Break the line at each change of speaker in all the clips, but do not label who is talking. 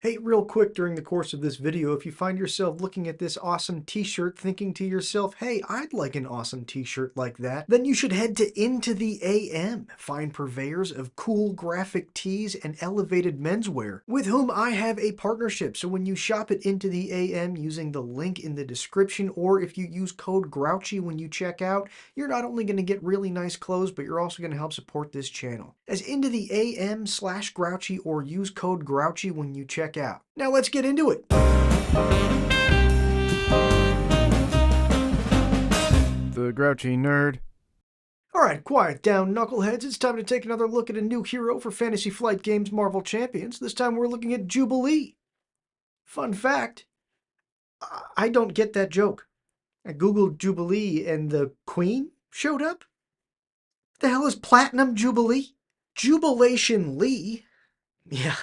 Hey, real quick during the course of this video, if you find yourself looking at this awesome t-shirt thinking to yourself, hey, I'd like an awesome t-shirt like that, then you should head to Into the AM, find purveyors of cool graphic tees and elevated menswear, with whom I have a partnership. So when you shop at Into the AM using the link in the description, or if you use code Grouchy when you check out, you're not only going to get really nice clothes, but you're also going to help support this channel. As Into the AM/Grouchy, or use code Grouchy when you check out. Now let's get into it.
The Grouchy Nerd.
Alright, quiet down, knuckleheads. It's time to take another look at a new hero for Fantasy Flight Games Marvel Champions. This time we're looking at Jubilee. Fun fact, I don't get that joke. I googled Jubilee and the Queen showed up? What the hell is Platinum Jubilee? Jubilation Lee? Yeah.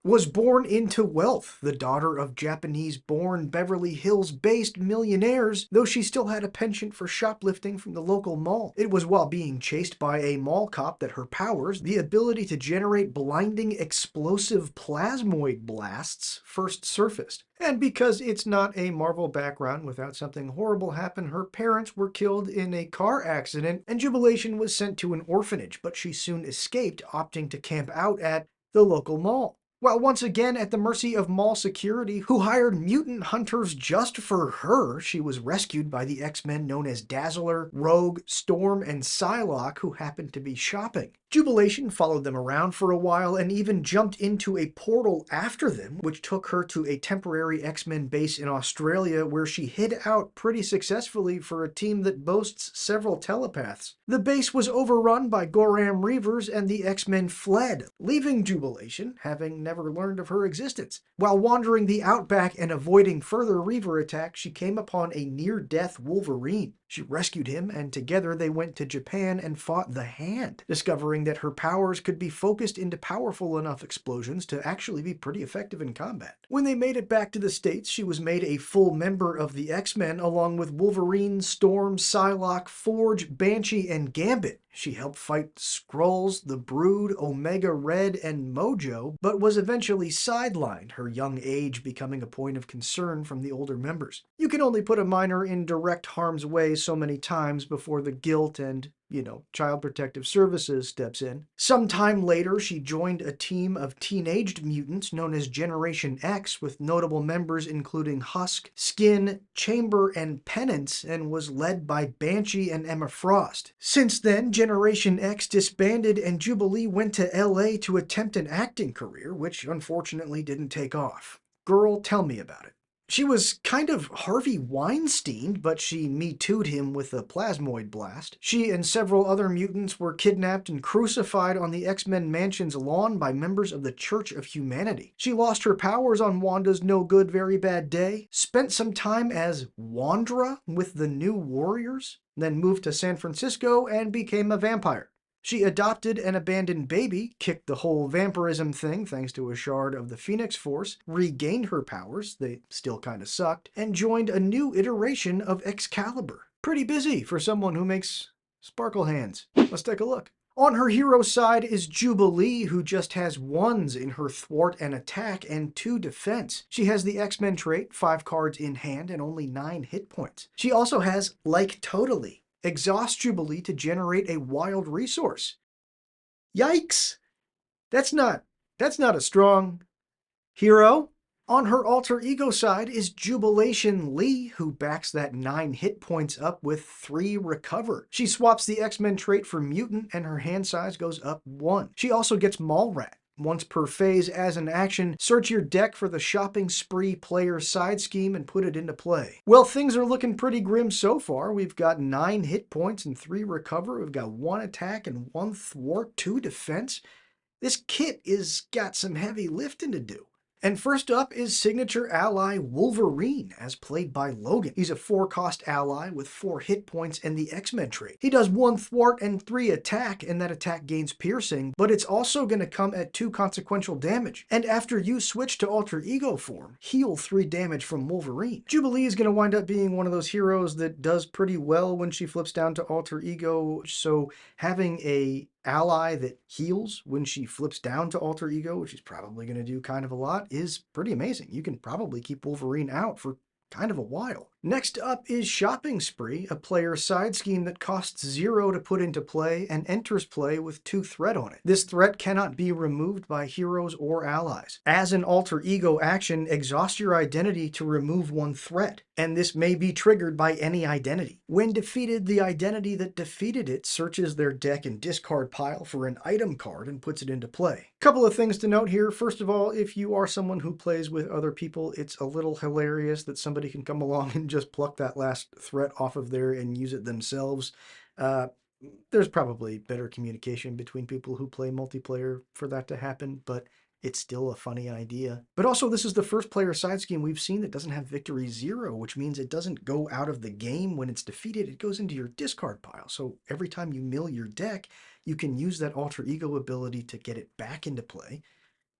Was born into wealth, the daughter of Japanese-born Beverly Hills-based millionaires, though she still had a penchant for shoplifting from the local mall. It was while being chased by a mall cop that her powers, the ability to generate blinding explosive plasmoid blasts, first surfaced. And because it's not a Marvel background without something horrible happen, her parents were killed in a car accident, and Jubilation was sent to an orphanage, but she soon escaped, opting to camp out at the local mall. While once again at the mercy of mall security, who hired mutant hunters just for her, she was rescued by the X-Men known as Dazzler, Rogue, Storm, and Psylocke, who happened to be shopping. Jubilation followed them around for a while and even jumped into a portal after them, which took her to a temporary X-Men base in Australia where she hid out pretty successfully for a team that boasts several telepaths. The base was overrun by Goram Reavers and the X-Men fled, leaving Jubilation, having never learned of her existence. While wandering the outback and avoiding further Reaver attacks, she came upon a near-death Wolverine. She rescued him, and together they went to Japan and fought the Hand, discovering that her powers could be focused into powerful enough explosions to actually be pretty effective in combat. When they made it back to the States, she was made a full member of the X-Men along with Wolverine, Storm, Psylocke, Forge, Banshee, and Gambit. She helped fight Skrulls, the Brood, Omega Red, and Mojo, but was eventually sidelined, her young age becoming a point of concern from the older members. You can only put a minor in direct harm's way so many times before the guilt and, Child Protective Services steps in. Sometime later, she joined a team of teenaged mutants known as Generation X, with notable members including Husk, Skin, Chamber, and Penance, and was led by Banshee and Emma Frost. Since then, Generation X disbanded and Jubilee went to LA to attempt an acting career, which unfortunately didn't take off. Girl, tell me about it. She was kind of Harvey Weinsteined, but she Me Too'd him with a plasmoid blast. She and several other mutants were kidnapped and crucified on the X-Men Mansion's lawn by members of the Church of Humanity. She lost her powers on Wanda's No Good Very Bad Day, spent some time as Wandra with the New Warriors, then moved to San Francisco and became a vampire. She adopted an abandoned baby, kicked the whole vampirism thing thanks to a shard of the Phoenix Force, regained her powers, they still kinda sucked, and joined a new iteration of Excalibur. Pretty busy for someone who makes sparkle hands. Let's take a look. On her hero side is Jubilee, who just has 1s in her thwart and attack and 2 defense. She has the X-Men trait, 5 cards in hand and only 9 hit points. She also has Like Totally. Exhaust Jubilee to generate a wild resource. Yikes! That's not a strong hero. On her alter ego side is Jubilation Lee, who backs that 9 hit points up with 3 recover. She swaps the X-Men trait for mutant and her hand size goes up 1. She also gets Mallrat. Once per phase as an action, search your deck for the shopping spree player side scheme and put it into play. Well, things are looking pretty grim so far. We've got 9 hit points and 3 recover. We've got 1 attack and 1 thwart, 2 defense. This kit is got some heavy lifting to do. And first up is signature ally Wolverine, as played by Logan. He's a 4-cost ally with 4 hit points and the X-Men trait. He does 1 thwart and 3 attack, and that attack gains piercing, but it's also going to come at 2 consequential damage. And after you switch to alter ego form, heal 3 damage from Wolverine. Jubilee is going to wind up being one of those heroes that does pretty well when she flips down to alter ego, so having a ally that heals when she flips down to Alter Ego, which she's probably going to do kind of a lot, is pretty amazing. You can probably keep Wolverine out for kind of a while. Next up is Shopping Spree, a player side scheme that costs 0 to put into play and enters play with 2 threat on it. This threat cannot be removed by heroes or allies. As an Alter Ego action, exhaust your identity to remove 1 threat, and this may be triggered by any identity. When defeated, the identity that defeated it searches their deck and discard pile for an item card and puts it into play. Couple of things to note here. First of all, if you are someone who plays with other people, it's a little hilarious that somebody can come along and just pluck that last threat off of there and use it themselves. There's probably better communication between people who play multiplayer for that to happen, but it's still a funny idea. But also, this is the first player side scheme we've seen that doesn't have victory 0, which means it doesn't go out of the game when it's defeated. It goes into your discard pile. So every time you mill your deck, you can use that Alter Ego ability to get it back into play,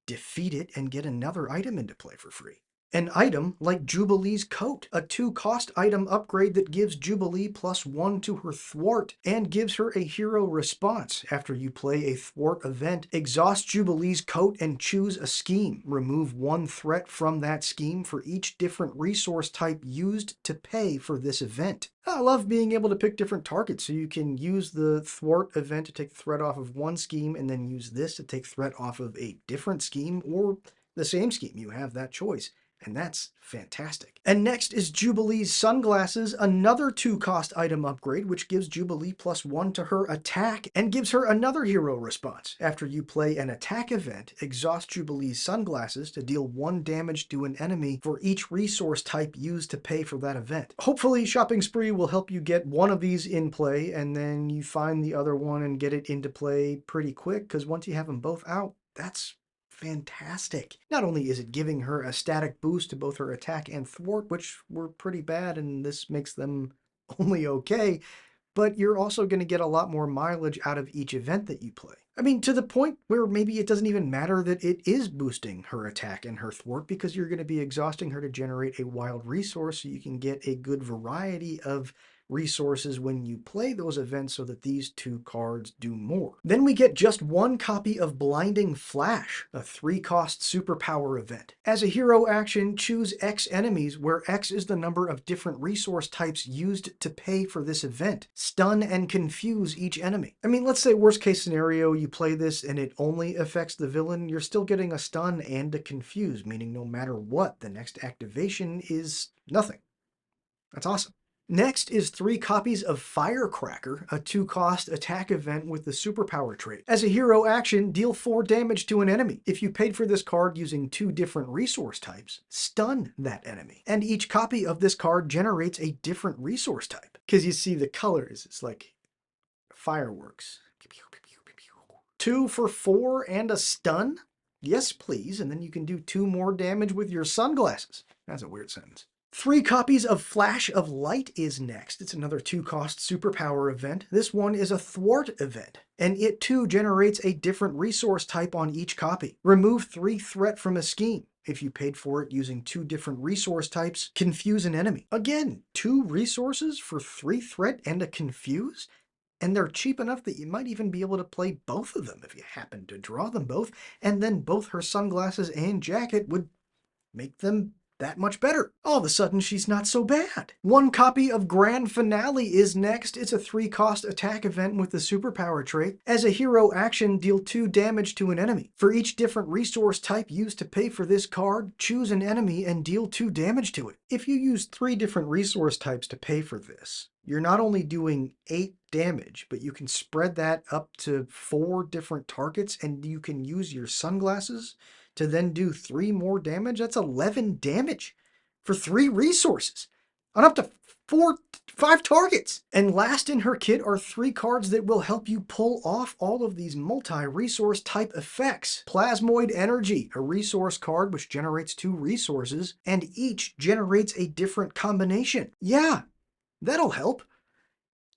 defeat it, and get another item into play for free. An item like Jubilee's Coat, a 2-cost item upgrade that gives Jubilee +1 to her thwart and gives her a hero response. After you play a thwart event, exhaust Jubilee's Coat and choose a scheme. Remove 1 threat from that scheme for each different resource type used to pay for this event. I love being able to pick different targets, so you can use the thwart event to take the threat off of one scheme and then use this to take threat off of a different scheme or the same scheme. You have that choice. And that's fantastic. And next is Jubilee's Sunglasses, another 2-cost item upgrade, which gives Jubilee +1 to her attack and gives her another hero response. After you play an attack event, exhaust Jubilee's Sunglasses to deal 1 damage to an enemy for each resource type used to pay for that event. Hopefully, Shopping Spree will help you get one of these in play, and then you find the other one and get it into play pretty quick, because once you have them both out, that's fantastic. Not only is it giving her a static boost to both her attack and thwart, which were pretty bad, and this makes them only okay, but you're also going to get a lot more mileage out of each event that you play. I mean, to the point where maybe it doesn't even matter that it is boosting her attack and her thwart, because you're going to be exhausting her to generate a wild resource so you can get a good variety of resources when you play those events so that these 2 cards do more. Then we get just 1 copy of Blinding Flash, a 3-cost superpower event. As a hero action, choose X enemies, where X is the number of different resource types used to pay for this event. Stun and confuse each enemy. I mean, let's say worst case scenario, you play this and it only affects the villain, you're still getting a stun and a confuse, meaning no matter what, the next activation is nothing. That's awesome. Next is 3 copies of Firecracker, a 2-cost attack event with the superpower trait. As a hero action, deal 4 damage to an enemy. If you paid for this card using 2 different resource types, stun that enemy. And each copy of this card generates a different resource type. Because you see the colors, it's like fireworks. 2 for 4 and a stun? Yes, please. And then you can do 2 more damage with your sunglasses. That's a weird sentence. 3 copies of Flash of Light is next. It's another 2-cost superpower event. This one is a thwart event, and it too generates a different resource type on each copy. Remove 3 threat from a scheme. If you paid for it using 2 different resource types, confuse an enemy. Again, 2 resources for 3 threat and a confuse? And they're cheap enough that you might even be able to play both of them if you happen to draw them both, and then both her sunglasses and jacket would make them that much better. All of a sudden, she's not so bad. 1 copy of Grand Finale is next. It's a 3-cost attack event with the superpower trait. As a hero action, deal 2 damage to an enemy. For each different resource type used to pay for this card, choose an enemy and deal 2 damage to it. If you use 3 different resource types to pay for this, you're not only doing 8 damage, but you can spread that up to 4 different targets, and you can use your sunglasses to then do 3 more damage. That's 11 damage for 3 resources on up to 5 targets. And last in her kit are 3 cards that will help you pull off all of these multi-resource type effects. Plasmoid Energy, a resource card which generates 2 resources, and each generates a different combination. Yeah, that'll help.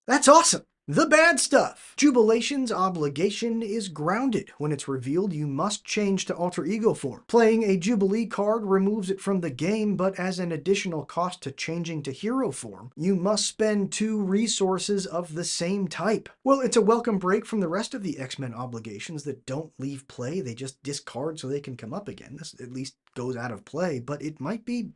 That's awesome. The bad stuff. Jubilation's obligation is grounded. When it's revealed, you must change to alter ego form. Playing a Jubilee card removes it from the game, but as an additional cost to changing to hero form, you must spend 2 resources of the same type. Well, it's a welcome break from the rest of the X-Men obligations that don't leave play, they just discard so they can come up again. This at least goes out of play, but it might be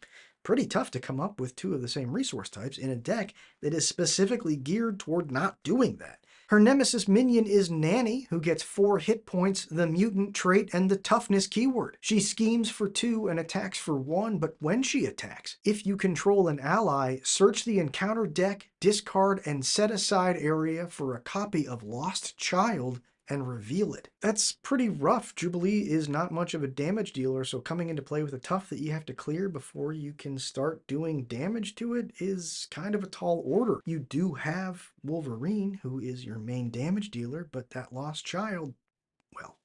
pretty tough to come up with 2 of the same resource types in a deck that is specifically geared toward not doing that. Her nemesis minion is Nanny, who gets 4 hit points, the mutant trait, and the toughness keyword. She schemes for 2 and attacks for 1, but when she attacks, if you control an ally, search the encounter deck, discard, and set aside area for a copy of Lost Child and reveal it. That's pretty rough. Jubilee is not much of a damage dealer, so coming into play with a tough that you have to clear before you can start doing damage to it is kind of a tall order. You do have Wolverine, who is your main damage dealer, but that Lost Child, well,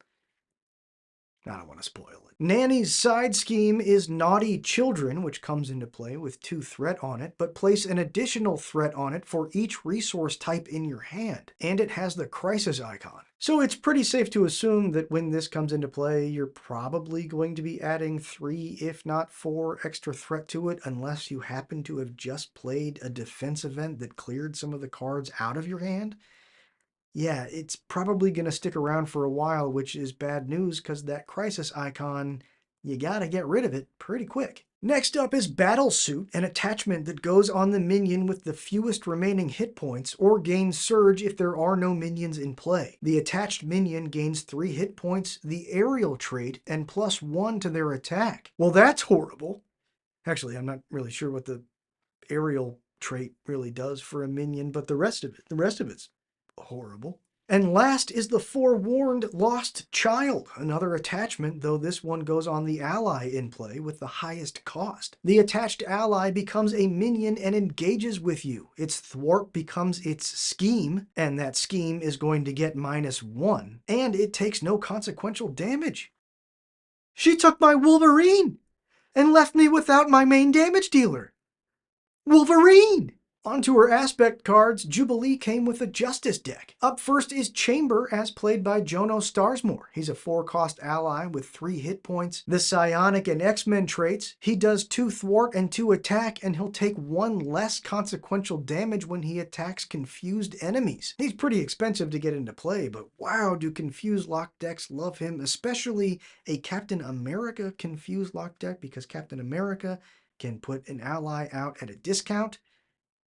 I don't want to spoil it. Nanny's side scheme is Naughty Children, which comes into play with 2 threat on it, but place an additional threat on it for each resource type in your hand, and it has the crisis icon. So it's pretty safe to assume that when this comes into play, you're probably going to be adding 3, if not 4, extra threat to it, unless you happen to have just played a defense event that cleared some of the cards out of your hand. Yeah, it's probably going to stick around for a while, which is bad news because that crisis icon, you gotta get rid of it pretty quick. Next up is Battle Suit, an attachment that goes on the minion with the fewest remaining hit points, or gains Surge if there are no minions in play. The attached minion gains 3 hit points, the aerial trait, and +1 to their attack. Well, that's horrible. Actually, I'm not really sure what the aerial trait really does for a minion, but the rest of it's horrible. And last is the Forewarned Lost Child, another attachment, though this one goes on the ally in play with the highest cost. The attached ally becomes a minion and engages with you. Its thwart becomes its scheme, and that scheme is going to get -1, and it takes no consequential damage. She took my Wolverine and left me without my main damage dealer. Wolverine! Onto her aspect cards, Jubilee came with a Justice deck. Up first is Chamber, as played by Jono Starsmore. He's a 4-cost ally with 3 hit points, the Psionic and X-Men traits. He does 2 thwart and 2 attack, and he'll take 1 less consequential damage when he attacks confused enemies. He's pretty expensive to get into play, but wow, do confused lock decks love him, especially a Captain America confused lock deck, because Captain America can put an ally out at a discount.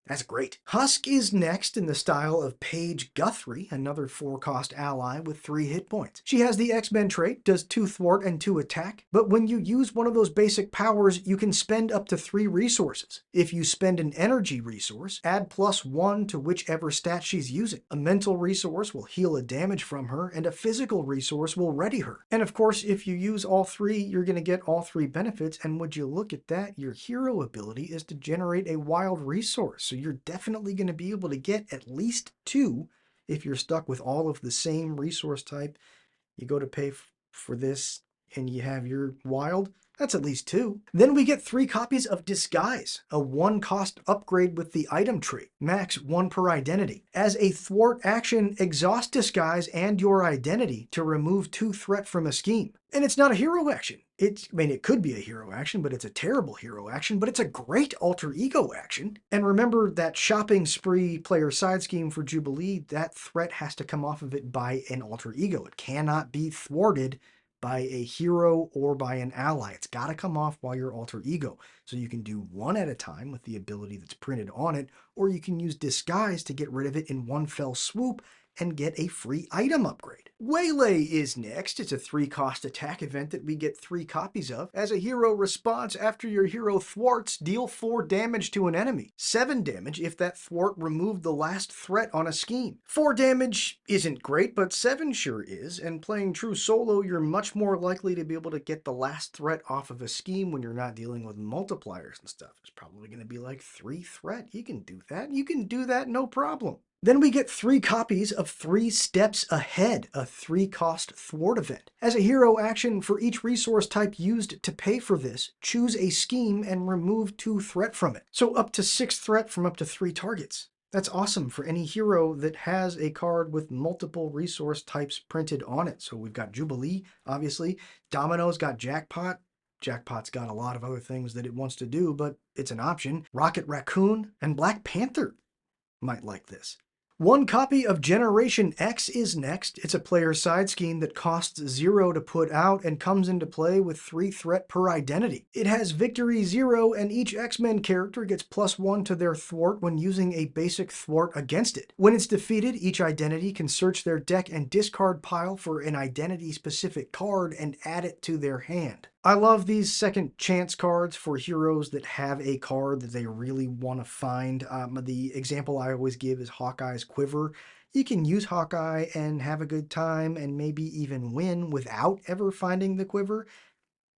That's great. Husk is next in the style of Paige Guthrie, another 4-cost ally with 3 hit points. She has the X-Men trait, does 2 thwart and 2 attack, but when you use one of those basic powers, you can spend up to 3 resources. If you spend an energy resource, add +1 to whichever stat she's using. A mental resource will heal a damage from her, and a physical resource will ready her. And of course, if you use all 3, you're going to get all 3 benefits, and would you look at that, your hero ability is to generate a wild resource. So you're definitely going to be able to get at least 2 if you're stuck with all of the same resource type. You go to pay for this and you have your wild. That's at least 2. Then we get 3 copies of Disguise, a 1-cost upgrade with the item trait, max 1 per identity. As a thwart action, exhaust Disguise and your identity to remove 2 threat from a scheme. And it's not a hero action. It could be a hero action, but it's a terrible hero action, but it's a great alter ego action. And remember that shopping spree player side scheme for Jubilee, that threat has to come off of it by an alter ego. It cannot be thwarted by a hero or by an ally. It's got to come off while you're alter ego. So you can do 1 at a time with the ability that's printed on it, or you can use Disguise to get rid of it in one fell swoop and get a free item upgrade. Waylay is next. It's a 3-cost attack event that we get 3 copies of. As a hero response, after your hero thwarts, deal 4 damage to an enemy. 7 damage if that thwart removed the last threat on a scheme. 4 damage isn't great, but 7 sure is, and playing true solo, you're much more likely to be able to get the last threat off of a scheme when you're not dealing with multipliers and stuff. It's probably going to be like 3 threat. You can do that. You can do that no problem. Then we get 3 copies of 3 Steps Ahead, a 3-cost thwart event. As a hero action, for each resource type used to pay for this, choose a scheme and remove 2 threat from it. So up to 6 threat from up to 3 targets. That's awesome for any hero that has a card with multiple resource types printed on it. So we've got Jubilee, obviously. Domino's got Jackpot. Jackpot's got a lot of other things that it wants to do, but it's an option. Rocket Raccoon and Black Panther might like this. One copy of Generation X is next. It's a player side scheme that costs 0 to put out and comes into play with 3 threat per identity. It has Victory 0, and each X-Men character gets +1 to their thwart when using a basic thwart against it. When it's defeated, each identity can search their deck and discard pile for an identity-specific card and add it to their hand. I love these second chance cards for heroes that have a card that they really want to find. The example I always give is Hawkeye's Quiver. You can use Hawkeye and have a good time and maybe even win without ever finding the quiver,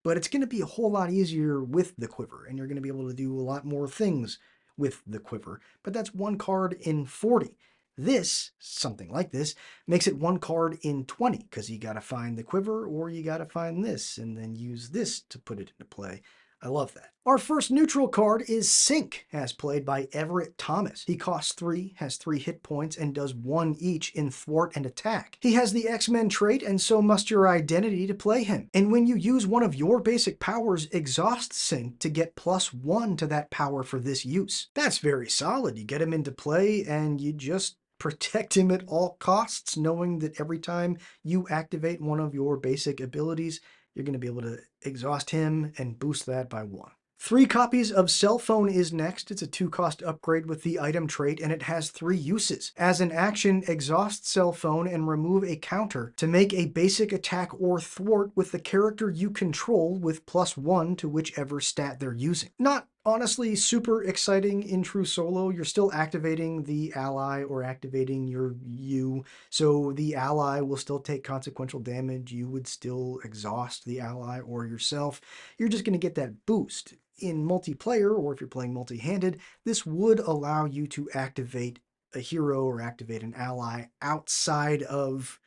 but it's going to be a whole lot easier with the quiver, and you're going to be able to do a lot more things with the quiver. But that's one card in 40. This, something like this, makes it one card in 20, because you got to find the quiver or you got to find this and then use this to put it into play. I love that. Our first neutral card is Sync, as played by Everett Thomas. He costs 3, has 3 hit points, and does 1 each in thwart and attack. He has the X-Men trait, and so must your identity to play him. And when you use one of your basic powers, exhaust Sync to get +1 to that power for this use. That's very solid. You get him into play, and you just protect him at all costs, knowing that every time you activate one of your basic abilities, you're going to be able to exhaust him and boost that by 1. 3 copies of Cell Phone is next. It's a 2-cost upgrade with the item trait, and it has 3 uses. As an action, exhaust Cell Phone and remove a counter to make a basic attack or thwart with the character you control with +1 to whichever stat they're using. Not honestly super exciting in true solo. You're still activating the ally or activating your you, so the ally will still take consequential damage. You would still exhaust the ally or yourself. You're just going to get that boost. In multiplayer, or if you're playing multi-handed, this would allow you to activate a hero or activate an ally outside of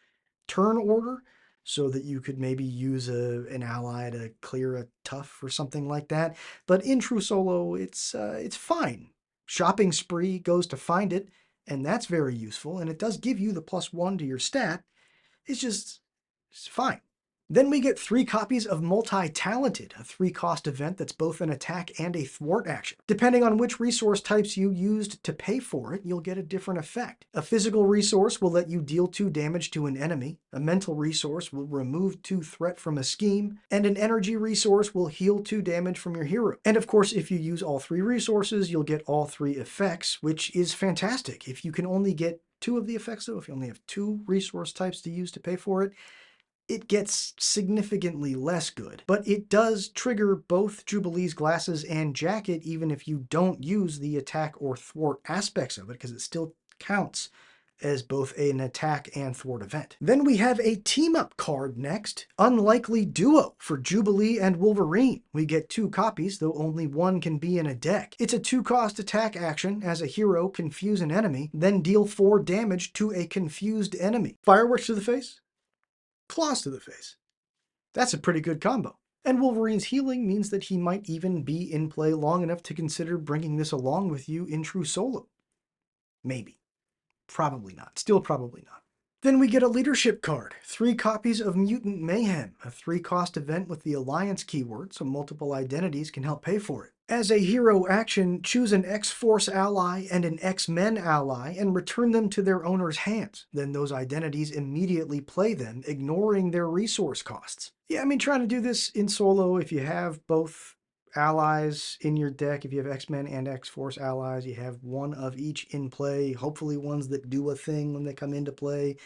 turn order, so that you could maybe use an ally to clear a tough or something like that. But in true solo, it's fine. Shopping Spree goes to find it, and that's very useful, and it does give you the +1 to your stat. It's fine. Then we get 3 copies of Multi-Talented, a 3-cost event that's both an attack and a thwart action. Depending on which resource types you used to pay for it, you'll get a different effect. A physical resource will let you deal 2 damage to an enemy, a mental resource will remove 2 threat from a scheme, and an energy resource will heal 2 damage from your hero. And of course, if you use all 3 resources, you'll get all 3 effects, which is fantastic. If you can only get 2 of the effects, though, if you only have 2 resource types to use to pay for it, it gets significantly less good. But it does trigger both Jubilee's glasses and jacket, even if you don't use the attack or thwart aspects of it, because it still counts as both an attack and thwart event. Then we have a team-up card next, Unlikely Duo, for Jubilee and Wolverine. We get 2 copies, though only 1 can be in a deck. It's a 2-cost attack action. As a hero, confuse an enemy, then deal 4 damage to a confused enemy. Fireworks to the face? Claws to the face. That's a pretty good combo. And Wolverine's healing means that he might even be in play long enough to consider bringing this along with you in true solo. Maybe. Probably not. Still probably not. Then we get a leadership card, 3 copies of Mutant Mayhem, a 3-cost event with the Alliance keyword, so multiple identities can help pay for it. As a hero action, choose an X-Force ally and an X-Men ally and return them to their owner's hands. Then those identities immediately play them, ignoring their resource costs. Yeah, I mean, trying to do this in solo, if you have both allies in your deck, if you have X-Men and X-Force allies, you have 1 of each in play, hopefully ones that do a thing when they come into play.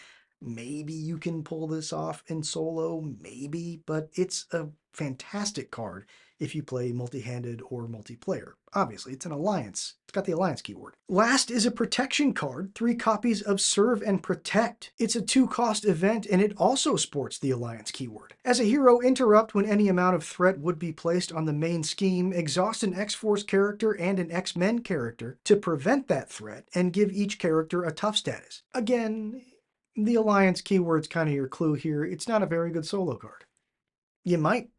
Maybe you can pull this off in solo, maybe, but it's a fantastic card if you play multi-handed or multiplayer. Obviously, it's an alliance. It's got the alliance keyword. Last is a protection card, 3 copies of Serve and Protect. It's a 2-cost event, and it also sports the alliance keyword. As a hero, interrupt when any amount of threat would be placed on the main scheme, exhaust an X-Force character and an X-Men character to prevent that threat, and give each character a tough status. Again, the alliance keyword's kind of your clue here. It's not a very good solo card. You might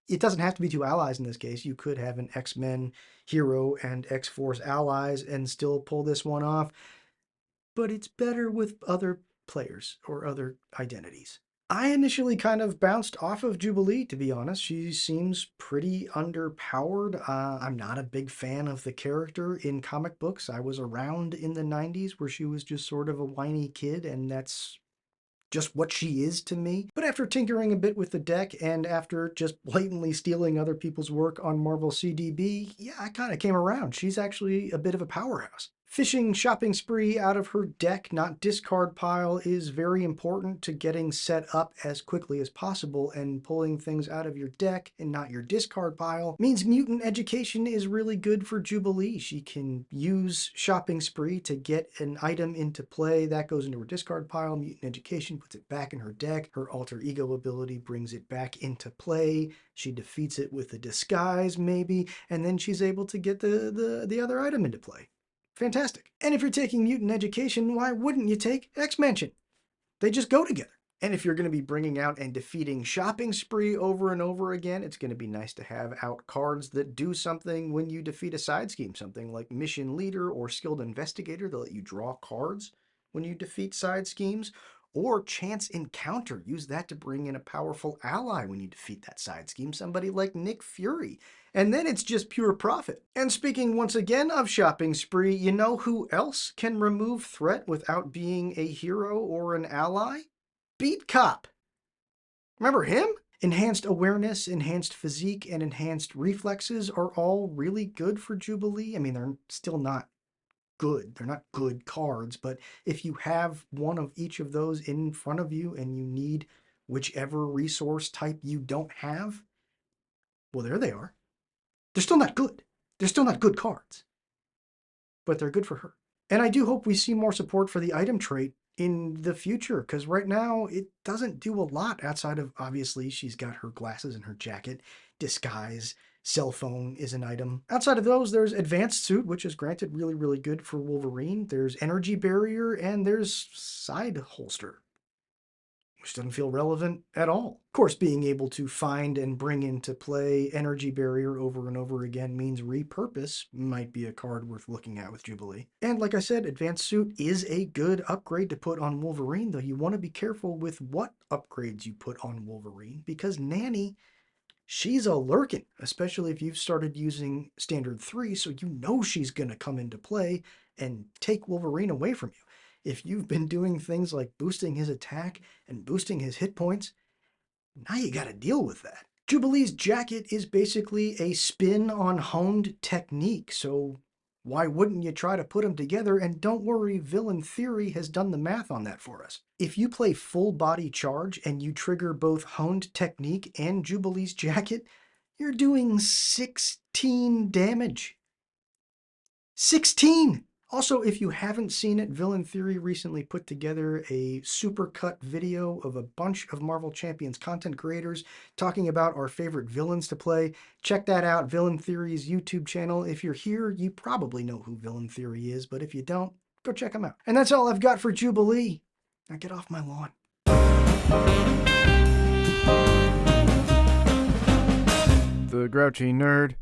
It doesn't have to be two allies in this case. You could have an X-Men hero and X-Force allies and still pull this one off. But it's better with other players or other identities. I initially kind of bounced off of Jubilee, to be honest. She seems pretty underpowered. I'm not a big fan of the character in comic books. I was around in the 90s where she was just sort of a whiny kid, and that's just what she is to me. But after tinkering a bit with the deck and after just blatantly stealing other people's work on Marvel CDB, yeah, I kind of came around. She's actually a bit of a powerhouse. Fishing shopping spree out of her deck, not discard pile, is very important to getting set up as quickly as possible, and pulling things out of your deck and not your discard pile means mutant education is really good for Jubilee. She can use shopping spree to get an item into play. That goes into her discard pile. Mutant education puts it back in her deck. Her alter ego ability brings it back into play. She defeats it with a disguise, maybe, and then she's able to get the other item into play. Fantastic. And if you're taking mutant education, why wouldn't you take X-Mention? They just go together. And if you're going to be bringing out and defeating shopping spree over and over again, it's going to be nice to have out cards that do something when you defeat a side scheme, something like Mission Leader or Skilled Investigator that let you draw cards when you defeat side schemes, or Chance Encounter. Use that to bring in a powerful ally when you defeat that side scheme, somebody like Nick Fury. And then it's just pure profit. And speaking once again of shopping spree, you know who else can remove threat without being a hero or an ally? Beat Cop. Remember him? Enhanced awareness, enhanced physique, and enhanced reflexes are all really good for Jubilee. I mean, they're still not good. They're not good cards, but if you have one of each of those in front of you and you need whichever resource type you don't have, well, there they are. They're still not good. They're still not good cards, but they're good for her. And I do hope we see more support for the item trait in the future, because right now it doesn't do a lot outside of, obviously, she's got her glasses and her jacket, disguise, cell phone is an item. Outside of those, there's Advanced Suit, which is granted really, really good for Wolverine. There's Energy Barrier, and there's Side Holster, which doesn't feel relevant at all. Of course, being able to find and bring into play Energy Barrier over and over again means Repurpose might be a card worth looking at with Jubilee. And like I said, Advanced Suit is a good upgrade to put on Wolverine, though you want to be careful with what upgrades you put on Wolverine, because Nanny, she's a lurkin, especially if you've started using Standard 3, so you know she's going to come into play and take Wolverine away from you. If you've been doing things like boosting his attack and boosting his hit points, now you got to deal with that. Jubilee's jacket is basically a spin on honed technique, so why wouldn't you try to put them together? And don't worry, Villain Theory has done the math on that for us. If you play full body charge and you trigger both honed technique and Jubilee's jacket, you're doing 16 damage. 16! Also, if you haven't seen it, Villain Theory recently put together a supercut video of a bunch of Marvel Champions content creators talking about our favorite villains to play. Check that out, Villain Theory's YouTube channel. If you're here, you probably know who Villain Theory is, but if you don't, go check them out. And that's all I've got for Jubilee. Now get off my lawn.
The Grouchy Nerd.